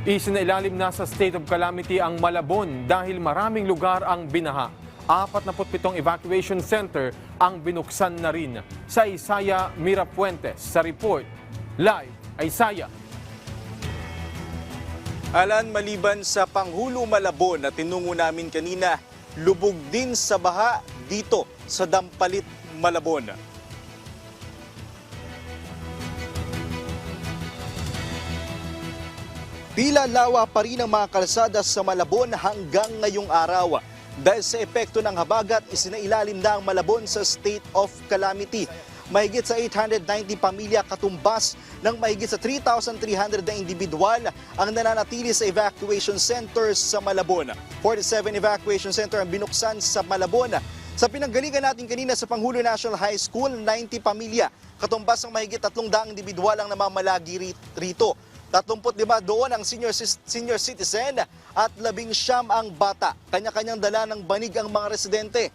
Isinailalim na sa state of calamity ang Malabon dahil maraming lugar ang binaha. 47 evacuation center ang binuksan na rin. Sa Isaya Mirapuentes, sa report, live Isaya. Alan, maliban sa Panghulo Malabon na tinungo namin kanina, lubog din sa baha dito sa Dampalit, Malabon. Tila lawa pa rin ang mga kalsada sa Malabon hanggang ngayong araw. Dahil sa epekto ng habagat, isinailalim na ang Malabon sa state of calamity. Mahigit sa 890 pamilya katumbas ng mahigit sa 3,300 na individual ang nananatili sa evacuation centers sa Malabon. 47 evacuation center ang binuksan sa Malabon. Sa pinanggalingan natin kanina sa Pangulo National High School, 90 pamilya katumbas ng mahigit 300 individual ang namamalagi rito. 35 doon ang senior citizen at 19 ang bata. Kanya-kanyang dala ng banig ang mga residente.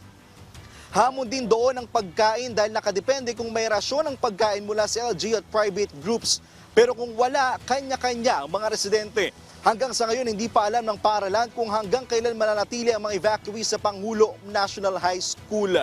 Hamon din doon ang pagkain dahil nakadepende kung may rasyon ang pagkain mula sa LG at private groups. Pero kung wala, kanya-kanya ang mga residente. Hanggang sa ngayon, hindi pa alam ng paaralan kung hanggang kailan mananatili ang mga evacuees sa Pangulo National High School.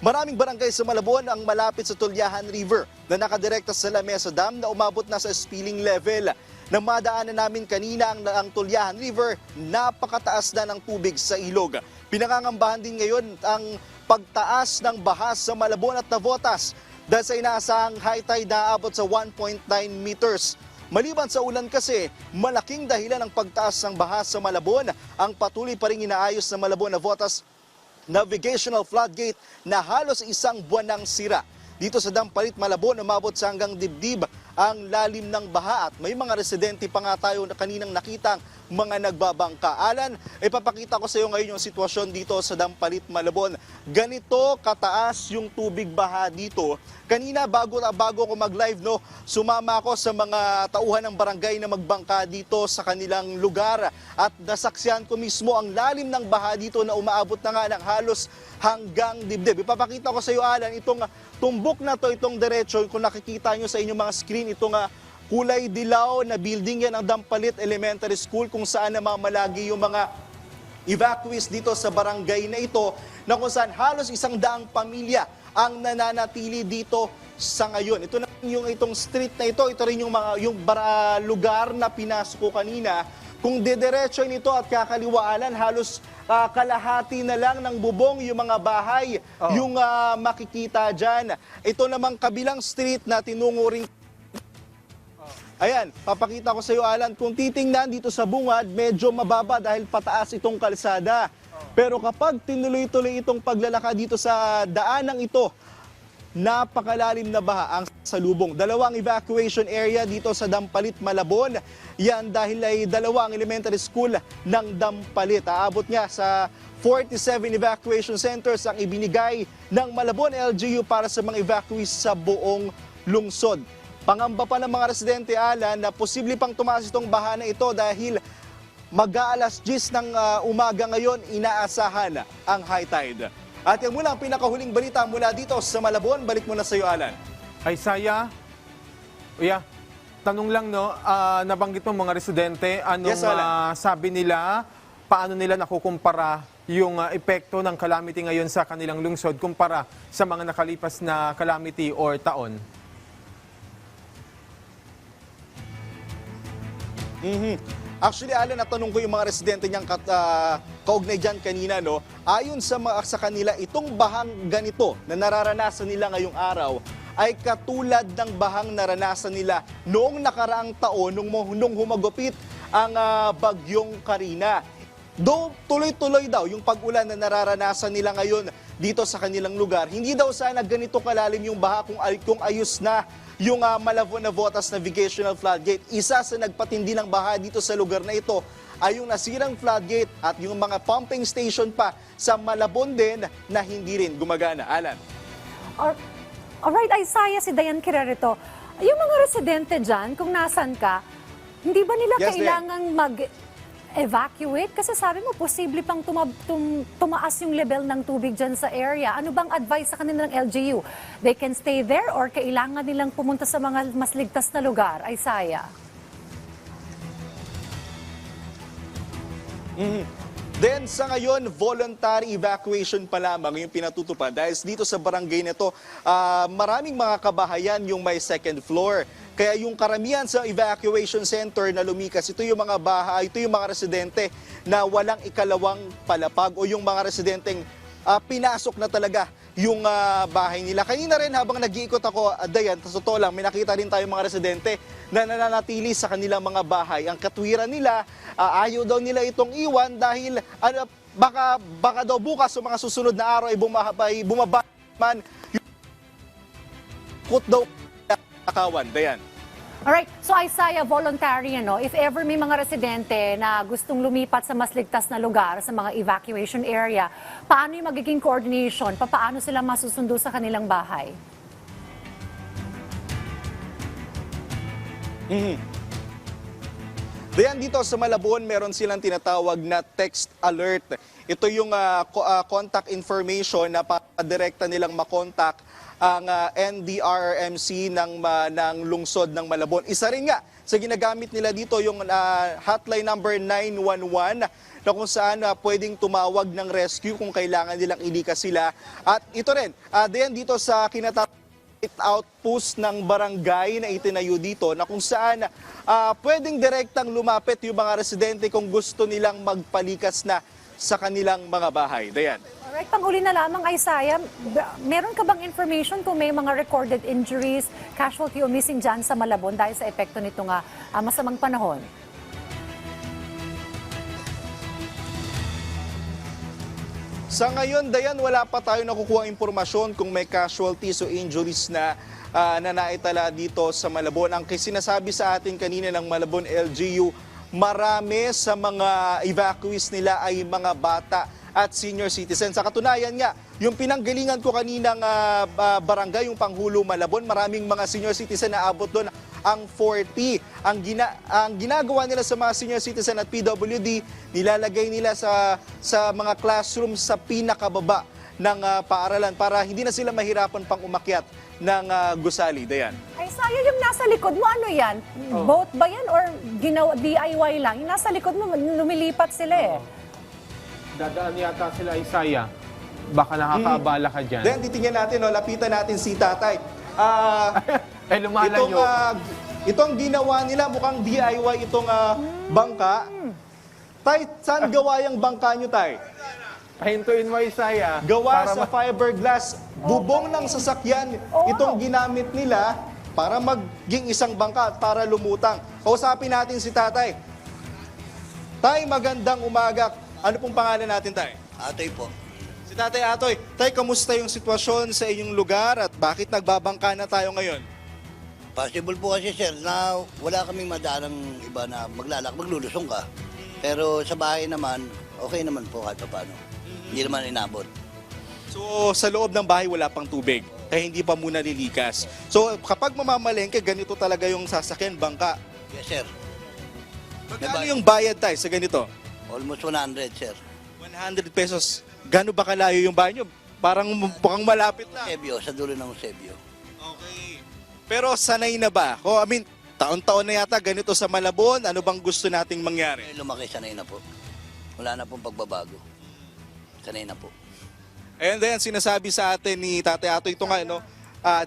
Maraming barangay sa Malabon ang malapit sa Tulyahan River na nakadirekta sa Lamesa Dam na umabot na sa spilling level. Nang madaanan namin kanina ang Tulyahan River, napakataas na ng tubig sa ilog. Pinangangambahan din ngayon ang pagtaas ng baha sa Malabon at Navotas dahil sa inaasahang high tide na aabot sa 1.9 meters. Maliban sa ulan kasi, malaking dahilan ng pagtaas ng baha sa Malabon ang patuloy pa rin inaayos ng Malabon-Navotas Navigational Floodgate na halos isang buwan ng sira. Dito sa Dampalit, Malabon, umabot sa hanggang dibdib ang lalim ng baha at may mga residente pa nga tayo na kaninang nakitang mga nagbabangka. Alan, ipapakita ko sa iyo ngayon yung sitwasyon dito sa Dampalit, Malabon. Ganito kataas yung tubig baha dito. Kanina bago ako mag-live, sumama ako sa mga tauhan ng barangay na magbangka dito sa kanilang lugar at nasaksihan ko mismo ang lalim ng baha dito na umaabot na nga ng halos hanggang dibdib. Ipapakita ko sa iyo, Alan, itong tumbok na to, itong diretso, kung nakikita nyo sa inyong mga screen, itong kulay dilaw na building yan ang Dampalit Elementary School kung saan namamalagi yung mga evacuees dito sa barangay na ito na kung saan halos 100 pamilya ang nananatili dito sa ngayon. Ito na itong street na ito rin yung lugar na pinasok ko kanina. Kung didiretso nito at kakaliwaanan, halos kalahati na lang ng bubong yung mga bahay, yung makikita dyan. Ito namang kabilang street na tinungo rin. Ayan, papakita ko sa iyo, Alan, kung titingnan dito sa bungad, medyo mababa dahil pataas itong kalsada. Pero kapag tinuloy-tuloy itong paglalakad dito sa daanang ito, napakalalim na baha ang salubong. Dalawang evacuation area dito sa Dampalit, Malabon. Yan dahil ay dalawang elementary school ng Dampalit. Aabot niya sa 47 evacuation centers ang ibinigay ng Malabon LGU para sa mga evacuees sa buong lungsod. Pangamba pa ng mga residente, Alan, na posible pang tumaas itong baha na ito dahil mag-aalas 10 ng umaga ngayon, inaasahan ang high tide. At yan muna ang pinakahuling balita mula dito sa Malabon. Balik muna sa iyo, Alan. Isaya, tanong lang, nabanggit mo mga residente, anong Yes, Alan. sabi nila, paano nila nakukumpara yung epekto ng calamity ngayon sa kanilang lungsod kumpara sa mga nakalipas na calamity or taon? Actually, Alan, natanong ko yung mga residente niyang kaugnay dyan kanina, ayon sa kanila, itong bahang ganito na nararanasan nila ngayong araw ay katulad ng bahang naranasan nila noong nakaraang taon nung humagupit ang bagyong Karina. Though tuloy-tuloy daw yung pag-ulan na nararanasan nila ngayon dito sa kanilang lugar, hindi daw sana ganito kalalim yung baha kung ayos na yung Malabon-Navotas Navigational Floodgate. Isa sa nagpatindi ng baha dito sa lugar na ito ay yung nasirang floodgate at yung mga pumping station pa sa Malabon din na hindi rin gumagana. Alan. Alright, Isaiah, si Dayan Quirerito. Yung mga residente dyan, kung nasan ka, hindi ba nila kailangang mag-evacuate? Kasi sabi mo, posible pang tumaas yung level ng tubig dyan sa area. Ano bang advice sa kanila ng LGU? They can stay there or kailangan nilang pumunta sa mga mas ligtas na lugar? Isaiah? Then sa ngayon, voluntary evacuation pa lamang yung pinatutupad dahil dito sa barangay nito, maraming mga kabahayan yung may second floor. Kaya yung karamihan sa evacuation center na lumikas, ito yung mga bahay, ito yung mga residente na walang ikalawang palapag o yung mga residenteng pinasok na talaga yung bahay nila. Kanina rin habang nag-iikot ako, Dayan, sa totoo lang, may nakita rin tayo mga residente na nananatili sa kanilang mga bahay. Ang katwiran nila, ayaw daw nila itong iwan dahil baka daw bukas o mga susunod na araw ay bumaba man yung kut daw nakawan. Dayan. Alright, so Isaiah, voluntary, if ever may mga residente na gustong lumipat sa mas ligtas na lugar, sa mga evacuation area, paano yung magiging coordination? Paano sila masusundo sa kanilang bahay? Dayan, dito sa Malabon, meron silang tinatawag na text alert. Ito yung contact information na direkta nilang makontak ang NDRRMC ng lungsod ng Malabon. Isa rin nga sa ginagamit nila dito yung hotline number 911 na kung saan pwedeng tumawag ng rescue kung kailangan nilang ilikas sila. At ito rin, diyan dito sa outpost ng barangay na itinayo dito na kung saan pwedeng direktang lumapit yung mga residente kung gusto nilang magpalikas na sa kanilang mga bahay. Dayan. Alright, panghuli na lamang, Isaiah, meron ka bang information kung may mga recorded injuries, casualty o missing dyan sa Malabon dahil sa epekto nito nga masamang panahon? Sa ngayon, Dayan, wala pa tayo nakukuha impormasyon kung may casualties o injuries na naitala dito sa Malabon. Ang sinasabi sa atin kanina ng Malabon LGU, marami sa mga evacuees nila ay mga bata at senior citizens. Sa katunayan nga, yung pinanggalingan ko kaninang barangay, yung Panghulo Malabon, maraming mga senior citizen na abot doon ang 40. Ang ginagawa nila sa mga senior citizen at PWD, nilalagay nila sa mga classroom sa pinakababa ng paaralan para hindi na sila mahirapan pang umakyat ng gusali. Dayan. Isaiah, yung nasa likod mo, ano yan? Boat ba yan or DIY lang? Yung nasa likod mo, lumilipat sila eh. Dadaan yata sila, Isaiah. Baka nakakaabala ka dyan. Then, titingnan natin, lapitan natin si tatay. Lumalayo. Itong ginawa nila, mukhang DIY itong bangka. Tay, saan gawa yung bangka nyo, tay? Pahintuin mo, Isaiah. Gawa sa fiberglass. Bubong ng sasakyan. Itong ginamit nila para maging isang bangka at para lumutang. Kausapin natin si tatay. Tay, magandang umaga. Ano pong pangalan natin, tay? Atoy po. Si Tatay Atoy. Tay, kamusta yung sitwasyon sa inyong lugar at bakit nagbabangka na tayo ngayon? Possible po kasi sir na wala kaming madalang iba na maglulusong ka. Pero sa bahay naman, okay naman po kahit paano. Hindi naman inabot. So, sa loob ng bahay wala pang tubig, kaya hindi pa muna lilikas. So, kapag mamamalengke, ganito talaga yung sasakyan, bangka. Yes sir. Magkano yung bayad tayo sa ganito? Almost 100 sir. 100 pesos. Gano'n ba kalayo yung bahay nyo? Parang mukhang malapit na. Sebio, sa dulo ng Sebio. Okay. Pero sanay na ba? Taon-taon na yata ganito sa Malabon. Ano bang gusto nating mangyari? Lumaki, sanay na po. Wala na pong pagbabago. Sanay na po. And then, sinasabi sa atin ni Tatay Ato, ito nga,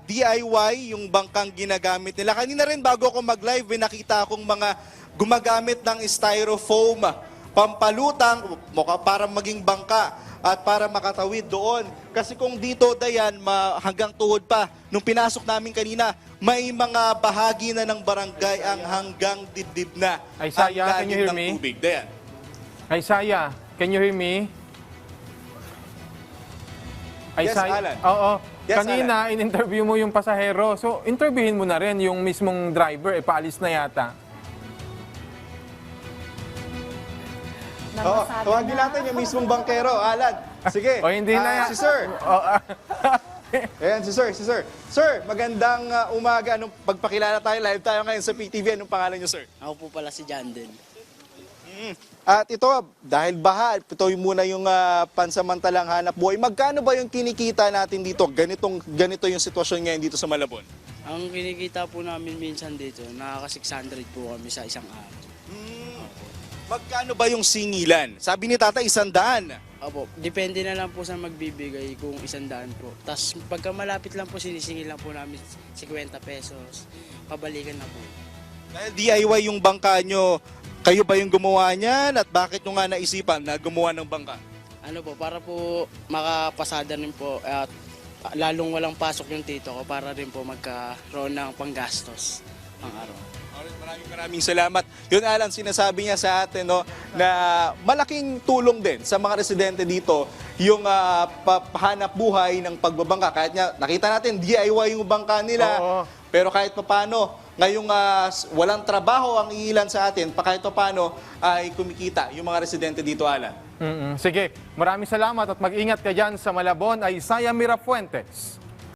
DIY yung bangkang ginagamit nila. Kanina rin bago ako mag-live, nakita akong mga gumagamit ng styrofoam, pampalutang, para maging bangka at para makatawid doon. Kasi kung dito, Dayan, hanggang tuhod pa, nung pinasok namin kanina, may mga bahagi na ng barangay ang hanggang dibdib na. Isaiah, ang can you hear lalim ng me? tubig. Dayan. Isaiah, can you hear me? Yes, Alan. Oo. Yes, Kanina, in-interview mo yung pasahero. So, interviewin mo na rin yung mismong driver. Paalis na yata. Tawagin natin yung mismong bangkero, Alan. Sige. O, hindi na yan. Si Sir. Ayan, si Sir. Sir, magandang umaga. Anong pagpakilala tayo, live tayo ngayon sa PTV. Anong pangalan niyo, Sir? Ako po pala si Jandel. At ito, dahil baha, ito muna yung pansamantalang hanap buhay. Magkano ba yung kinikita natin dito? Ganito yung sitwasyon ngayon dito sa Malabon. Ang kinikita po namin minsan dito, nakaka-600 po kami sa isang araw. Magkano ba yung singilan? Sabi ni Tata, 100. Opo, depende na lang po sa magbibigay kung 100 po. Tapos pagka malapit lang po, sinisingil lang po namin 50 pesos. Pabalikan na po. Dahil DIY yung bangka nyo, kayo ba yung gumawa niyan at bakit nyo nga naisipan na gumawa ng bangka? Ano po, para po makapasada rin po at lalong walang pasok yung tito ko para rin po magkaroon ng panggastos pang araw. Alright, maraming salamat. Yun Alan, sinasabi niya sa atin no, na malaking tulong din sa mga residente dito yung pahanap buhay ng pagbabangka. Kahit nga, nakita natin, DIY yung bangka nila. Oo. Pero kahit papano, ngayong walang trabaho ang iilan sa atin, kahit papano ay kumikita yung mga residente dito, Alan. Sige, maraming salamat at mag-ingat ka dyan sa Malabon, Isaiah Mirafuentes.